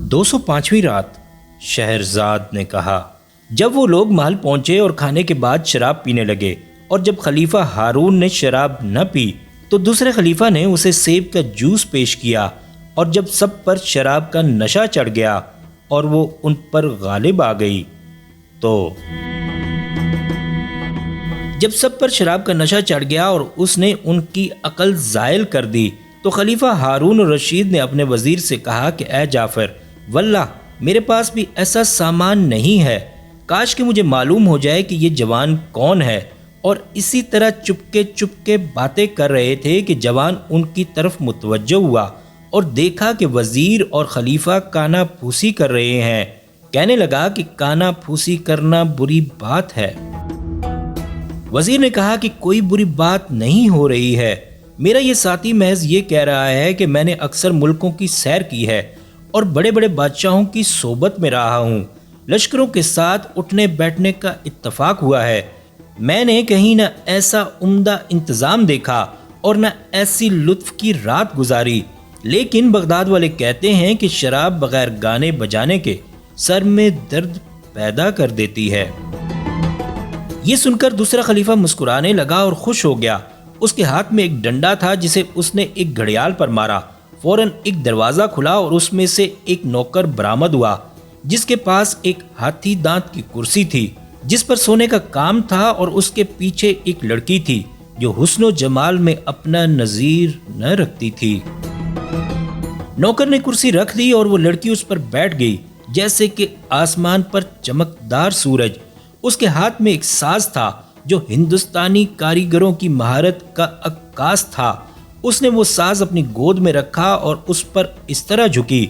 205ویں رات شہرزاد نے کہا۔ جب وہ لوگ محل پہنچے اور کھانے کے بعد شراب پینے لگے، اور جب خلیفہ ہارون نے شراب نہ پی تو دوسرے خلیفہ نے اسے سیب کا جوس پیش کیا، اور جب سب پر شراب کا نشہ چڑھ گیا اور وہ ان پر غالب آ گئی تو جب سب پر شراب کا نشہ چڑھ گیا اور اس نے ان کی عقل زائل کر دی تو خلیفہ ہارون الرشید نے اپنے وزیر سے کہا کہ اے جعفر، واللہ میرے پاس بھی ایسا سامان نہیں ہے، کاش کہ مجھے معلوم ہو جائے کہ یہ جوان کون ہے۔ اور اسی طرح چپکے باتیں کر رہے تھے کہ جوان ان کی طرف متوجہ ہوا اور دیکھا کہ وزیر اور خلیفہ کانا پھوسی کر رہے ہیں۔ کہنے لگا کہ کانا پھوسی کرنا بری بات ہے۔ وزیر نے کہا کہ کوئی بری بات نہیں ہو رہی ہے، میرا یہ ساتھی محض یہ کہہ رہا ہے کہ میں نے اکثر ملکوں کی سیر کی ہے اور بڑے بڑے بادشاہوں کی صحبت میں رہا ہوں، لشکروں کے ساتھ اٹھنے بیٹھنے کا اتفاق ہوا ہے، میں نے کہیں نہ ایسا عمدہ انتظام دیکھا اور نہ ایسی لطف کی رات گزاری، لیکن بغداد والے کہتے ہیں کہ شراب بغیر گانے بجانے کے سر میں درد پیدا کر دیتی ہے۔ یہ سن کر دوسرا خلیفہ مسکرانے لگا اور خوش ہو گیا۔ اس کے ہاتھ میں ایک ڈنڈا تھا جسے اس نے ایک گھڑیال پر مارا، فوراً ایک دروازہ کھلا اور اس میں سے ایک نوکر برآمد ہوا جس کے پاس ایک ہاتھی دانت کی کرسی تھی جس پر سونے کا کام تھا، اور اس کے پیچھے ایک لڑکی تھی جو حسن و جمال میں اپنا نظیر نہ رکھتی تھی۔ نوکر نے کرسی رکھ دی اور وہ لڑکی اس پر بیٹھ گئی جیسے کہ آسمان پر چمکدار سورج۔ اس کے ہاتھ میں ایک ساز تھا جو ہندوستانی کاریگروں کی مہارت کا عکاس تھا۔ اس نے وہ ساز اپنی گود میں رکھا اور اس پر اس طرح جھکی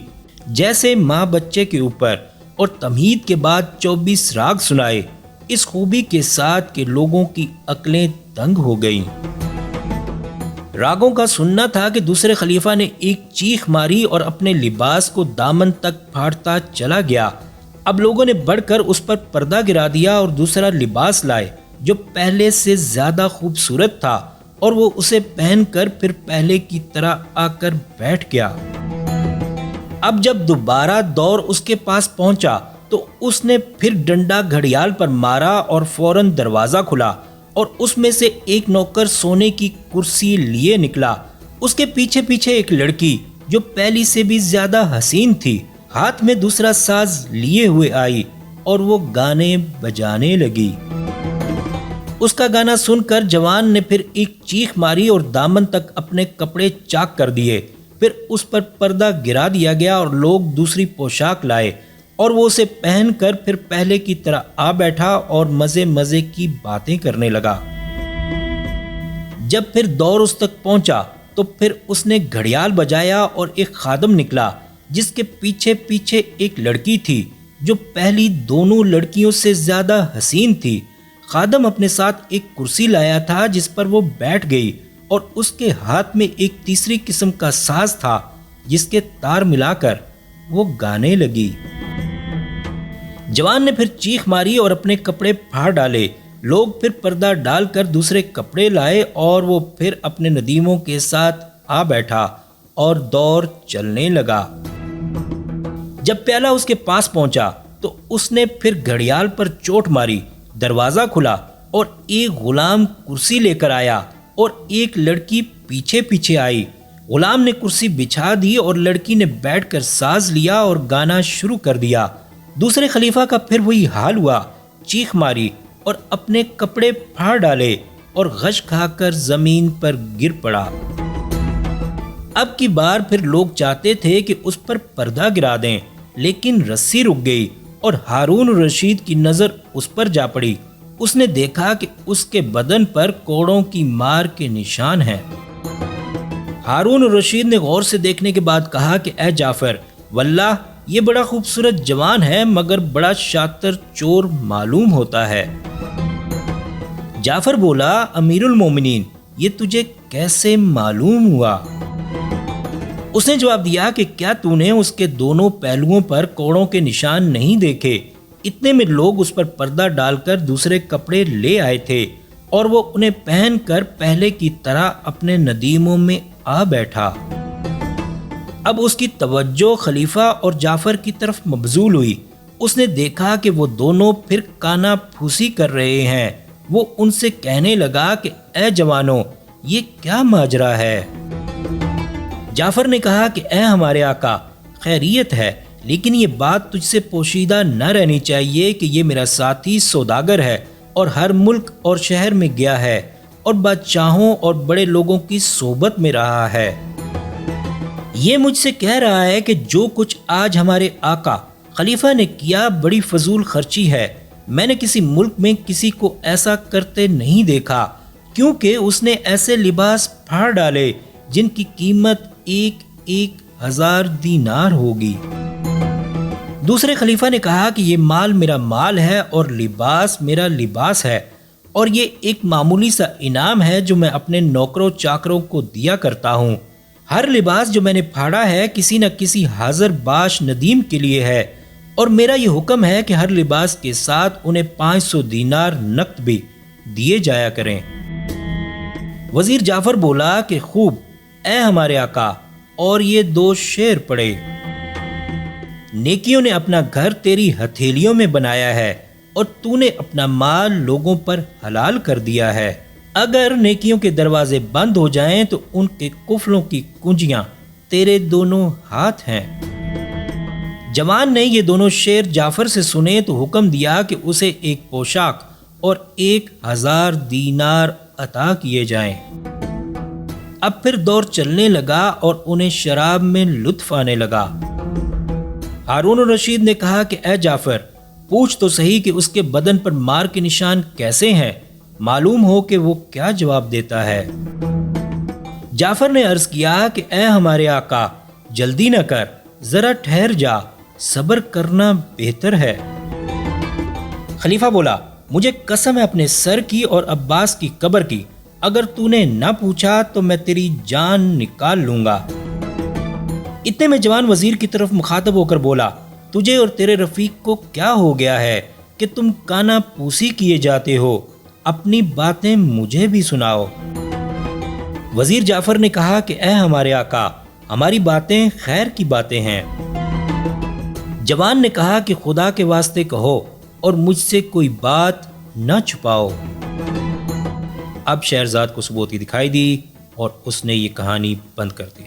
جیسے ماں بچے کے اوپر، اور تمہید کے بعد 24 راگ سنائے اس خوبی کے ساتھ کہ لوگوں کی عقلیں دنگ ہو گئیں۔ راگوں کا سننا تھا کہ دوسرے خلیفہ نے ایک چیخ ماری اور اپنے لباس کو دامن تک پھاڑتا چلا گیا۔ اب لوگوں نے بڑھ کر اس پر پردہ گرا دیا اور دوسرا لباس لائے جو پہلے سے زیادہ خوبصورت تھا، اور وہ اسے پہن کر پھر پہلے کی طرح آ کر بیٹھ گیا۔ اب جب دوبارہ دور اس کے پاس پہنچا تو اس نے پھر ڈنڈا گھڑیال پر مارا اور فوراً دروازہ کھلا اور اس میں سے ایک نوکر سونے کی کرسی لیے نکلا۔ اس کے پیچھے پیچھے ایک لڑکی جو پہلی سے بھی زیادہ حسین تھی ہاتھ میں دوسرا ساز لیے ہوئے آئی اور وہ گانے بجانے لگی۔ اس کا گانا سن کر جوان نے پھر ایک چیخ ماری اور دامن تک اپنے کپڑے چاک کر دیے، پھر اس پر پردہ گرا دیا گیا اور لوگ دوسری پوشاک لائے اور وہ اسے پہن کر پھر پہلے کی طرح آ بیٹھا اور مزے مزے کی باتیں کرنے لگا۔ جب پھر دور اس تک پہنچا تو پھر اس نے گھڑیال بجایا اور ایک خادم نکلا جس کے پیچھے پیچھے ایک لڑکی تھی جو پہلی دونوں لڑکیوں سے زیادہ حسین تھی۔ خادم اپنے ساتھ ایک کرسی لایا تھا جس پر وہ بیٹھ گئی اور اس کے ہاتھ میں ایک تیسری قسم کا ساز تھا جس کے تار ملا کر وہ گانے لگی۔ جوان نے پھر چیخ ماری اور اپنے کپڑے پھاڑ ڈالے، لوگ پھر پردہ ڈال کر دوسرے کپڑے لائے اور وہ پھر اپنے ندیموں کے ساتھ آ بیٹھا اور دور چلنے لگا۔ جب پیالہ اس کے پاس پہنچا تو اس نے پھر گھڑیال پر چوٹ ماری، دروازہ کھلا اور ایک غلام کرسی لے کر آیا اور ایک لڑکی پیچھے پیچھے آئی۔ غلام نے کرسی بچھا دی اور لڑکی نے بیٹھ کر ساز لیا اور گانا شروع کر دیا۔ دوسرے خلیفہ کا پھر وہی حال ہوا، چیخ ماری اور اپنے کپڑے پھاڑ ڈالے اور غش کھا کر زمین پر گر پڑا۔ اب کی بار پھر لوگ چاہتے تھے کہ اس پر پردہ گرا دیں، لیکن رسی رک گئی اور ہارون الرشید کی نظر اس پر جا پڑی۔ اس نے دیکھا کہ اس کے بدن پر کوڑوں کی مار کے نشان ہیں۔ ہارون الرشید نے غور سے دیکھنے کے بعد کہا کہ اے جعفر، واللہ یہ بڑا خوبصورت جوان ہے مگر بڑا شاطر چور معلوم ہوتا ہے۔ جعفر بولا، امیر المومنین، یہ تجھے کیسے معلوم ہوا؟ اس نے جواب دیا کہ کیا تو نے اس کے دونوں پہلوؤں پر کوڑوں کے نشان نہیں دیکھے؟ اتنے میں لوگ اس پر پردہ ڈال کر دوسرے کپڑے لے آئے تھے اور وہ انہیں پہن کر پہلے کی طرح اپنے ندیموں میں آ بیٹھا۔ اب اس کی توجہ خلیفہ اور جعفر کی طرف مبذول ہوئی۔ اس نے دیکھا کہ وہ دونوں پھر کانا پھوسی کر رہے ہیں۔ وہ ان سے کہنے لگا کہ اے جوانوں، یہ کیا ماجرا ہے؟ جعفر نے کہا کہ اے ہمارے آقا، خیریت ہے، لیکن یہ بات تجھ سے پوشیدہ نہ رہنی چاہیے کہ یہ میرا ساتھی سوداگر ہے اور ہر ملک اور شہر میں گیا ہے اور بادشاہوں اور بڑے لوگوں کی صحبت میں رہا ہے۔ یہ مجھ سے کہہ رہا ہے کہ جو کچھ آج ہمارے آقا خلیفہ نے کیا بڑی فضول خرچی ہے۔ میں نے کسی ملک میں کسی کو ایسا کرتے نہیں دیکھا، کیونکہ اس نے ایسے لباس پھاڑ ڈالے جن کی قیمت 1,000 دینار ہوگی۔ دوسرے خلیفہ نے کہا کہ یہ مال میرا مال ہے اور لباس میرا لباس ہے، اور یہ ایک معمولی سا انعام ہے جو میں اپنے نوکروں چاکروں کو دیا کرتا ہوں۔ ہر لباس جو میں نے پھاڑا ہے کسی نہ کسی حاضر باش ندیم کے لیے ہے، اور میرا یہ حکم ہے کہ ہر لباس کے ساتھ انہیں 500 دینار نقد بھی دیے جایا کریں۔ وزیر جعفر بولا کہ خوب اے ہمارے آقا، اور یہ 2 شعر پڑھے۔ نیکیوں نے اپنا گھر تیری ہتھیلیوں میں بنایا ہے اور تو نے اپنا مال لوگوں پر حلال کر دیا ہے۔ اگر نیکیوں کے دروازے بند ہو جائیں تو ان کے قفلوں کی کنجیاں تیرے دونوں ہاتھ ہیں۔ جوان نے یہ دونوں شعر جعفر سے سنے تو حکم دیا کہ اسے ایک پوشاک اور 1,000 دینار عطا کیے جائیں۔ اب پھر دور چلنے لگا اور انہیں شراب میں لطف آنے لگا۔ ہارون الرشید نے کہا کہ اے جعفر، پوچھ تو صحیح کہ اس کے بدن پر مار کے نشان کیسے ہیں، معلوم ہو کہ وہ کیا جواب دیتا ہے۔ جعفر نے عرض کیا کہ اے ہمارے آقا، جلدی نہ کر، ذرا ٹھہر جا، صبر کرنا بہتر ہے۔ خلیفہ بولا، مجھے قسم ہے اپنے سر کی اور عباس کی قبر کی، اگر تو نے نہ پوچھا تو میں تیری جان نکال لوں گا۔ اتنے میں جوان وزیر کی طرف مخاطب ہو کر بولا، تجھے اور تیرے رفیق کو کیا ہو گیا ہے کہ تم کانا پوسی کیے جاتے ہو؟ اپنی باتیں مجھے بھی سناؤ۔ وزیر جعفر نے کہا کہ اے ہمارے آقا، ہماری باتیں خیر کی باتیں ہیں۔ جوان نے کہا کہ خدا کے واسطے کہو اور مجھ سے کوئی بات نہ چھپاؤ۔ اب شہرزاد کو ثبوتی دکھائی دی اور اس نے یہ کہانی بند کر دی۔